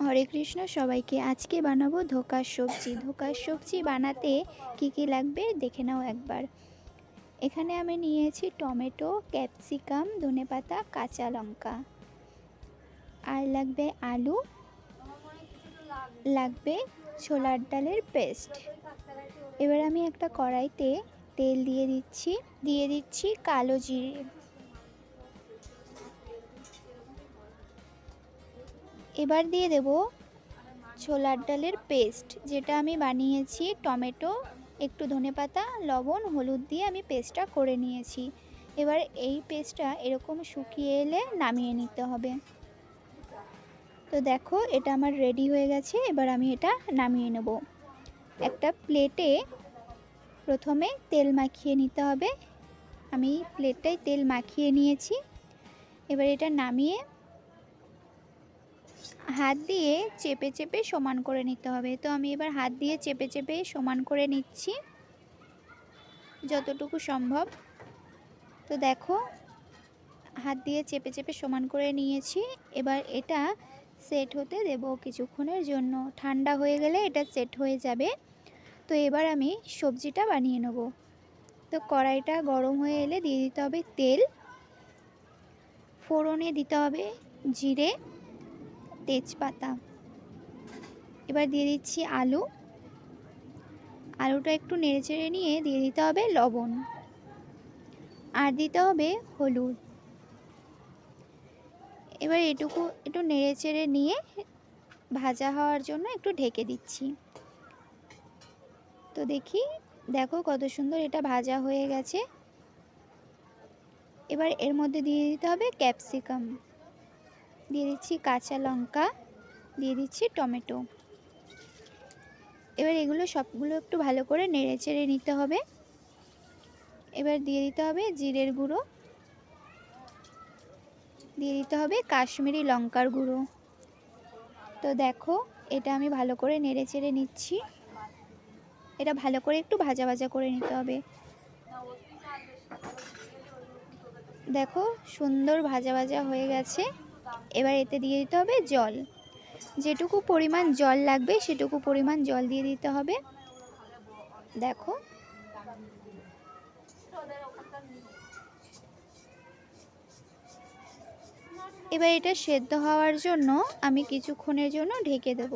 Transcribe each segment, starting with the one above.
হরে কৃষ্ণ সবাইকে। আজকে বানাবো ধোকার সবজি। ধোকার সবজি বানাতে কি কি লাগবে দেখে নাও একবার। এখানে আমি নিয়েছি টমেটো, ক্যাপসিকাম, ধনেপাতা, কাঁচা লঙ্কা, আর লাগবে আলু, লাগবে ছোলার ডালের পেস্ট। এবার আমি একটা কড়াইতে তেল দিয়ে দিচ্ছি কালো জিরে। এবার দিয়ে দেব ছোলার ডালের পেস্ট, যেটা আমি বানিয়েছি টমেটো, একটু ধনেপাতা, লবণ, হলুদ দিয়ে আমি পেস্টটা করে নিয়েছি। এবার এই পেস্টটা এরকম শুকিয়ে এলে নামিয়ে নিতে হবে। তো দেখো এটা আমার রেডি হয়ে গেছে। এবার আমি এটা নামিয়ে নেব। একটা প্লেটে প্রথমে তেল মাখিয়ে নিতে হবে। আমি প্লেটটায় তেল মাখিয়ে নিয়েছি। এবার এটা নামিয়ে হাত দিয়ে চেপে চেপে সমান করে নিতে হবে। তো আমি এবার হাত দিয়ে চেপে চেপে সমান করে নিচ্ছি যতটুকু সম্ভব। তো দেখো হাত দিয়ে চেপে চেপে সমান করে নিয়েছি। এবার এটা সেট হতে দেব কিছুক্ষণের জন্য। ঠান্ডা হয়ে গেলে এটা সেট হয়ে যাবে। তো এবার আমি সবজিটা বানিয়ে নেব। তো কড়াইটা গরম হয়ে এলে দিয়ে দিতে হবে তেল, ফোড়নে দিতে হবে জিরে, তেজপাতা। এবার দিয়ে দিচ্ছি আলুটা একটু নেড়েচেড়ে নিয়ে দিয়ে দিতে হবে লবণ, আর দিতে হবে হলুদ। এবার এটুকু একটু নেড়েচেড়ে নিয়ে ভাজা হওয়ার জন্য একটু ঢেকে দিচ্ছি। তো দেখো কত সুন্দর এটা ভাজা হয়ে গেছে। এবার এর মধ্যে দিয়ে দিতে হবে ক্যাপসিকাম, দিয়ে দিচ্ছি কাঁচা লঙ্কা, দিয়ে দিচ্ছি টমেটো। এবার এগুলো সবগুলো একটু ভালো করে নেড়েচেড়ে নিতে হবে। এবার দিয়ে দিতে হবে জিরের গুঁড়ো, দিয়ে দিতে হবে কাশ্মীরি লঙ্কার গুঁড়ো। তো দেখো এটা আমি ভালো করে নেড়েচেড়ে নিচ্ছি। এটা ভালো করে একটু ভাজা ভাজা করে নিতে হবে। দেখো সুন্দর ভাজা ভাজা হয়ে গেছে। এবার এতে দিয়ে দিতে হবে জল। যেটুকু পরিমাণ জল লাগবে সেটুকু পরিমাণ জল দিয়ে দিতে হবে। দেখো এবার এটা সেদ্ধ হওয়ার জন্য আমি কিছুক্ষণের জন্য ঢেকে দেব।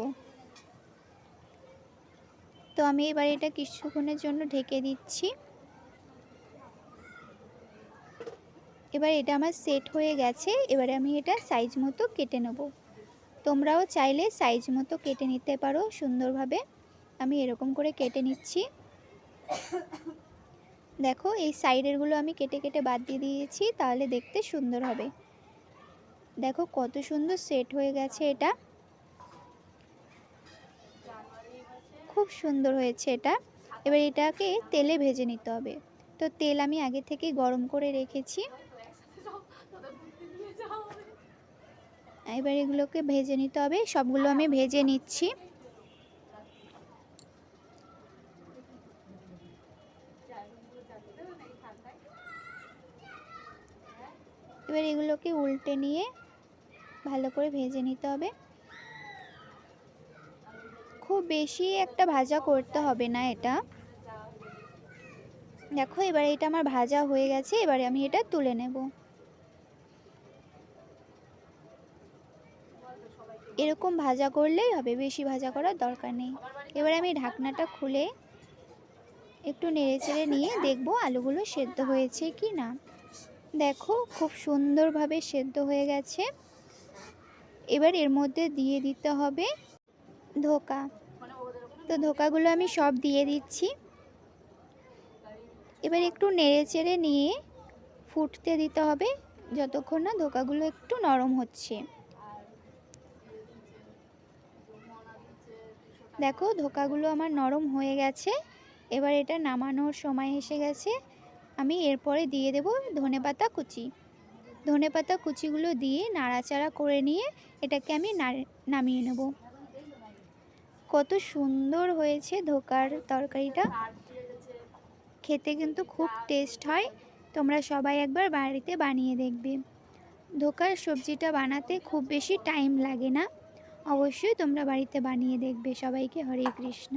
তো আমি এবার এটা কিছুক্ষণের জন্য ঢেকে দিচ্ছি। এবার এটা আমার সেট হয়ে গেছে। এবারে আমি এটা সাইজ মতো কেটে নেব। তোমরাও চাইলে সাইজ মতো কেটে নিতে পারো সুন্দরভাবে। আমি এরকম করে কেটে নিচ্ছি। দেখো এই সাইডেরগুলো আমি কেটে কেটে বাদ দিয়ে দিয়েছি, তাহলে দেখতে সুন্দর হবে। দেখো কত সুন্দর সেট হয়ে গেছে। এটা খুব সুন্দর হয়েছে এটা। এবার এটাকে তেলে ভেজে নিতে হবে। তো তেল আমি আগে থেকে গরম করে রেখেছি। এবার এগুলোকে ভেজে নিতে হবে। সবগুলো আমি ভেজে নিচ্ছি। এবার এগুলোকে উল্টে নিয়ে ভালো করে ভেজে নিতে হবে। খুব বেশি একটা ভাজা করতে হবে না এটা। দেখো এবার এটা আমার ভাজা হয়ে গেছে। এবারে আমি এটা তুলে নেব। এরকম ভাজা করলেই হবে, বেশি ভাজা করার দরকার নেই। এবারে আমি ঢাকনাটা খুলে একটু নেড়েচেড়ে নিয়ে দেখব আলুগুলো সেদ্ধ হয়েছে কি না। দেখো খুব সুন্দরভাবে সেদ্ধ হয়ে গেছে। এবার এর মধ্যে দিয়ে দিতে হবে ধোকা। তো ধোকাগুলো আমি সব দিয়ে দিচ্ছি। এবার একটু নেড়েচেড়ে নিয়ে ফুটতে দিতে হবে যতক্ষণ না ধোকাগুলো একটু নরম হচ্ছে। দেখো ধোকাগুলো আমার নরম হয়ে গেছে। এবার এটা নামানোর সময় এসে গেছে। আমি এরপরে দিয়ে দেব ধনেপাতা কুচি। ধনেপাতা কুচিগুলো দিয়ে নাড়াচাড়া করে নিয়ে এটাকে আমি নামিয়ে নেব। কত সুন্দর হয়েছে ধোকার তরকারিটা। খেতে কিন্তু খুব টেস্ট হয়। তোমরা সবাই একবার বাড়িতে বানিয়ে দেখবে। ধোকার সবজিটা বানাতে খুব বেশি টাইম লাগে না, অবশ্যই তোমরা বাড়িতে বানিয়ে দেখবে। সবাইকে হরে কৃষ্ণ।